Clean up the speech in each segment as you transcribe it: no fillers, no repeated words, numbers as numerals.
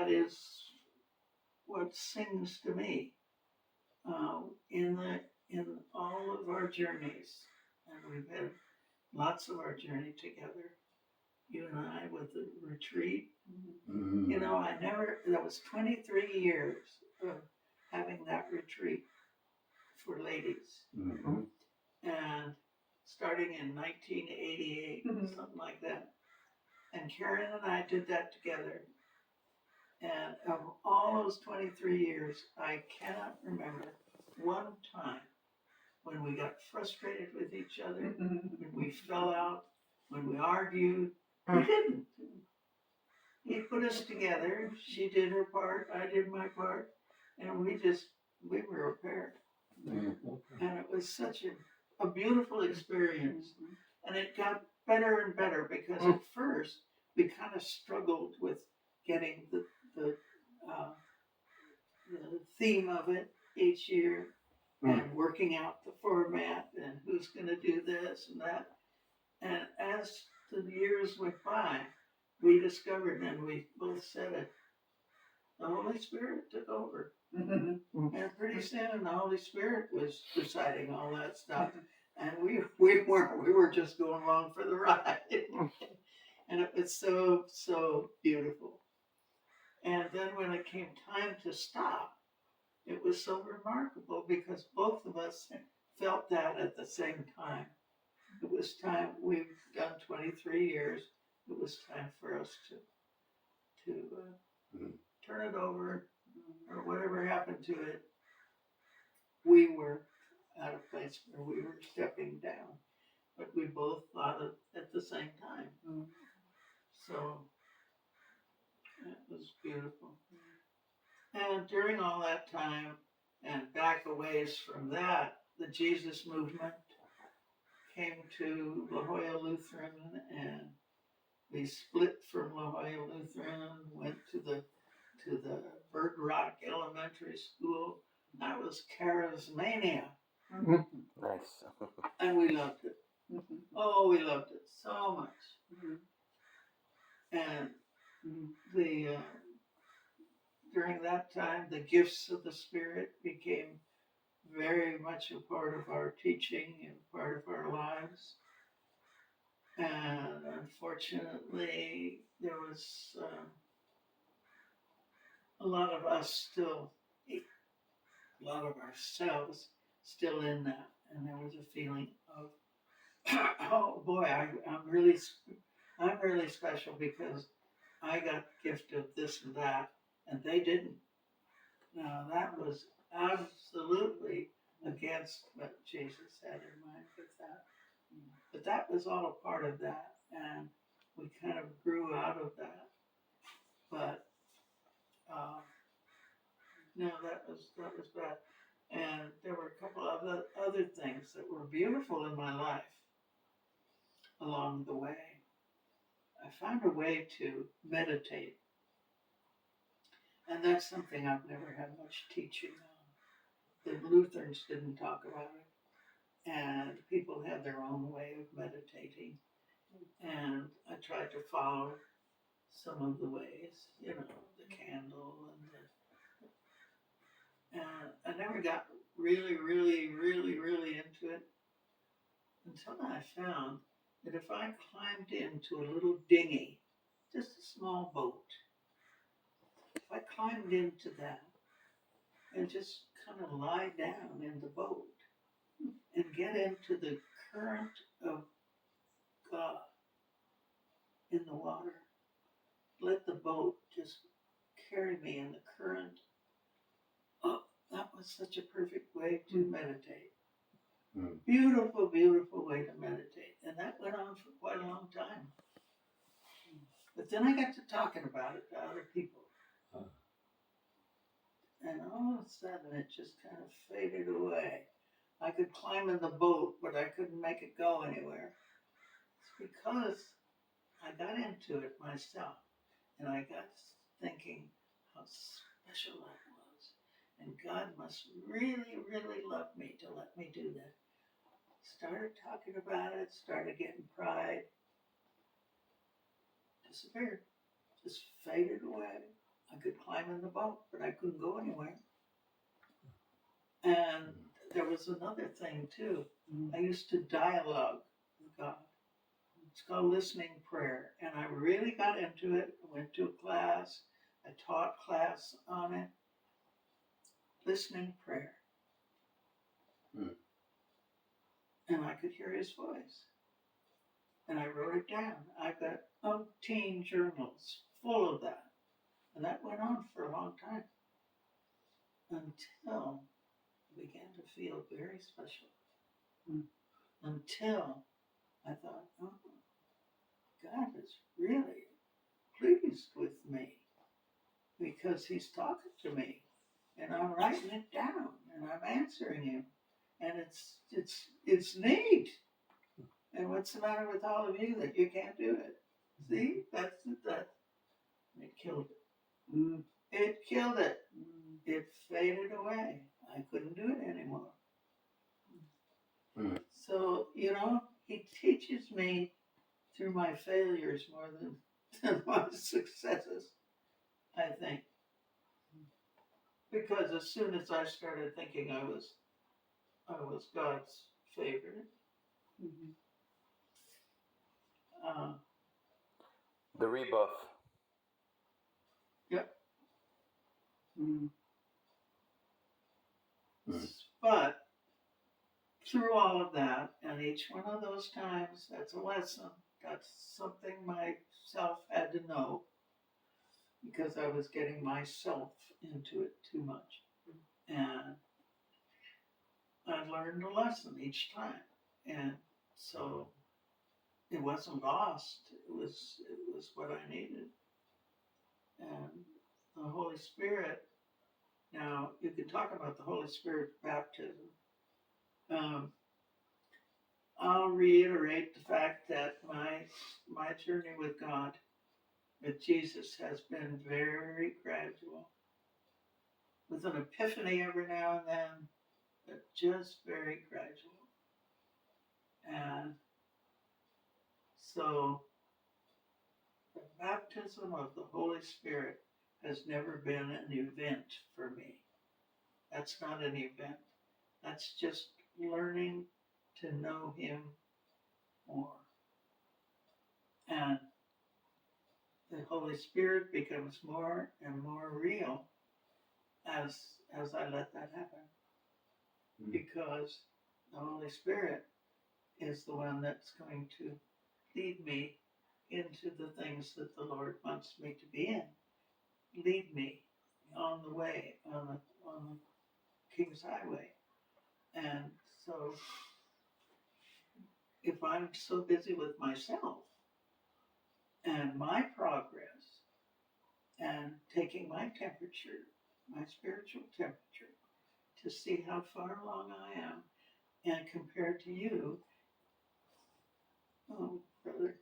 that is what sings to me in all of our journeys, and we've had lots of our journey together. You and I with the retreat. Mm-hmm. You know, that was 23 years of having that retreat for ladies. Mm-hmm. And starting in 1988, something like that. And Karen and I did that together. And of all those 23 years, I cannot remember one time when we got frustrated with each other, when we fell out, when we argued. We didn't. He put us together. She did her part, I did my part, and we were a pair. And it was such a beautiful experience. And it got better and better because at first we kind of struggled with getting the theme of it each year and working out the format and who's going to do this and that. And as the years went by, we discovered, and we both said it, the Holy Spirit took over. And pretty soon the Holy Spirit was deciding all that stuff. And we weren't, we were just going along for the ride. And it was so, so beautiful. And then when it came time to stop, it was so remarkable because both of us felt that at the same time. It was time, we've done 23 years, it was time for us to turn it over, or whatever happened to it. We were at a place where we were stepping down, but we both thought it at the same time. So it was beautiful. And during all that time, and back a ways from that, the Jesus movement came to La Jolla Lutheran, and we split from La Jolla Lutheran, went to the Bird Rock Elementary School. That was Charismania. Nice. And we loved it. Oh, we loved it so much. And the during that time, the gifts of the Spirit became very much a part of our teaching and part of our lives. And unfortunately, there was a lot of us still, a lot of ourselves still in that. And there was a feeling of, oh boy, I'm really special because I got the gift of this and that, and they didn't. Now that was absolutely against what Jesus had in mind with that. But that was all a part of that, and we kind of grew out of that. But no, that was bad. And there were a couple of other things that were beautiful in my life along the way. I found a way to meditate. And that's something I've never had much teaching on. The Lutherans didn't talk about it. And people had their own way of meditating. And I tried to follow some of the ways, you know, the candle and I never got really, really, really, really into it until I found that if I climbed into a little dinghy, just a small boat, if I climbed into that and just kind of lie down in the boat and get into the current of God in the water, let the boat just carry me in the current. Oh, that was such a perfect way to meditate. Beautiful, beautiful way to meditate. And that went on for quite a long time. But then I got to talking about it to other people. And all of a sudden it just kind of faded away. I could climb in the boat, but I couldn't make it go anywhere. It's because I got into it myself. And I got thinking how special that was. And God must really, really love me to let me do that. Started talking about it, started getting pride. Disappeared. Just faded away. I could climb in the boat, but I couldn't go anywhere. And there was another thing too. I used to dialogue with God. It's called listening prayer. And I really got into it. I went to a class. I taught class on it. Listening prayer. And I could hear his voice. And I wrote it down. I've got umpteen journals full of that. And that went on for a long time. Until I began to feel very special. Until I thought, oh, God is really pleased with me. Because he's talking to me. And I'm writing it down. And I'm answering him. And it's neat. And what's the matter with all of you that you can't do it? See, that's it. It killed it. It killed it. It faded away. I couldn't do it anymore. So, he teaches me through my failures more than my successes, I think. Because as soon as I started thinking I was God's favorite, The rebuff. Yep. But through all of that, and each one of those times, that's a lesson. That's something myself had to know because I was getting myself into it too much. And I learned a lesson each time. And so it wasn't lost. It was what I needed. And the Holy Spirit, now you can talk about the Holy Spirit baptism. I'll reiterate the fact that my journey with God, with Jesus, has been very gradual. With an epiphany every now and then, but just very gradual. And so the baptism of the Holy Spirit has never been an event for me. That's not an event. That's just learning to know him more. And the Holy Spirit becomes more and more real as I let that happen. Because the Holy Spirit is the one that's going to lead me into the things that the Lord wants me to be in. Lead me on the way, on the King's Highway. And so if I'm so busy with myself and my progress and taking my temperature, my spiritual temperature, to see how far along I am, and compared to you, oh, brother,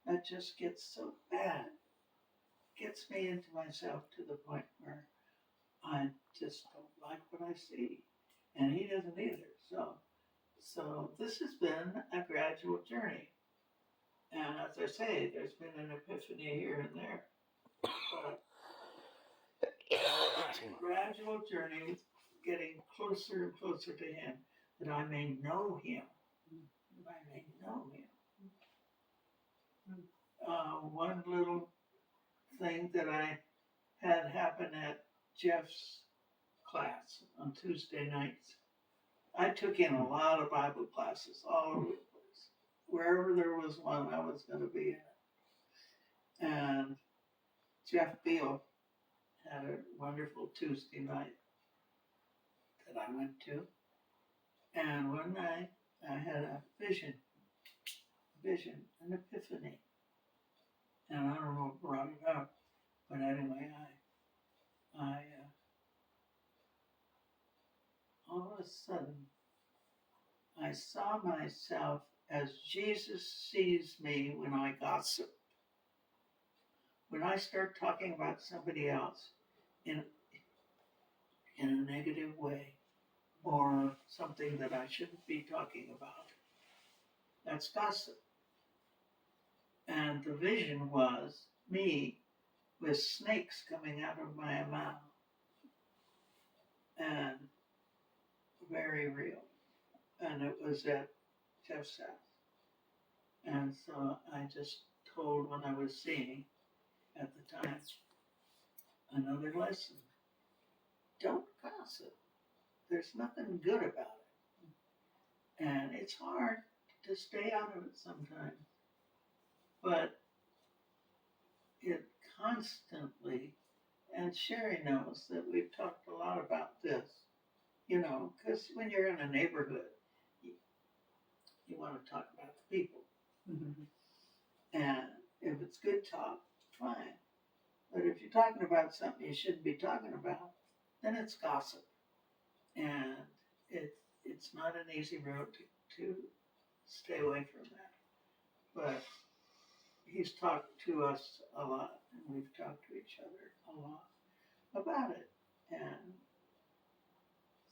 that just gets so bad. Gets me into myself to the point where I just don't like what I see. And he doesn't either. So this has been a gradual journey. And as I say, there's been an epiphany here and there. But a gradual journey, getting closer and closer to him, that I may know him. That I may know him. One little thing that I had happen at Jeff's class on Tuesday nights. I took in a lot of Bible classes all over the place. Wherever there was one, I was going to be in it. And Jeff Beal had a wonderful Tuesday night that I went to. And one night I had a vision, an epiphany. And I don't know what brought it up, but anyway, I all of a sudden, I saw myself as Jesus sees me when I gossip. When I start talking about somebody else in a negative way, or something that I shouldn't be talking about, that's gossip. And the vision was me with snakes coming out of my mouth. And very real. And it was at Jeff's house. And so I just told when I was seeing at the time another lesson. Don't gossip. There's nothing good about it. And it's hard to stay out of it sometimes. But it constantly, and Sherry knows that we've talked a lot about this, because when you're in a neighborhood, you want to talk about the people. Mm-hmm. And if it's good talk, fine. But if you're talking about something you shouldn't be talking about, then it's gossip. And it's not an easy road to stay away from that. But he's talked to us a lot, and we've talked to each other a lot about it. And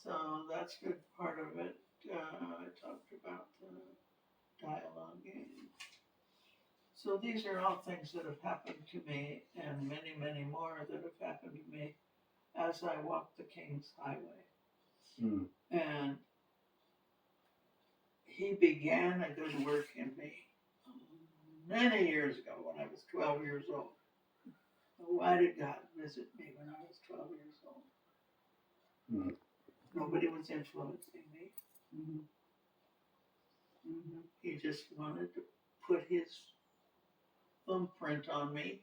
so that's a good part of it. I talked about the dialoguing. So these are all things that have happened to me, and many, many more that have happened to me as I walk the King's Highway. Mm. And he began a good work in me many years ago when I was 12 years old. Why did God visit me when I was 12 years old? Mm. Nobody was influencing me. Mm-hmm. Mm-hmm. He just wanted to put his thumbprint on me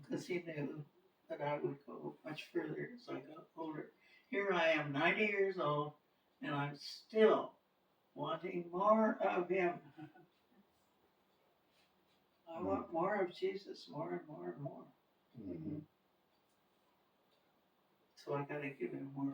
because he knew that I would go much further as I got older. Here I am, 90 years old, and I'm still wanting more of him. I want more of Jesus, more and more and more. Mm-hmm. So I got to give him more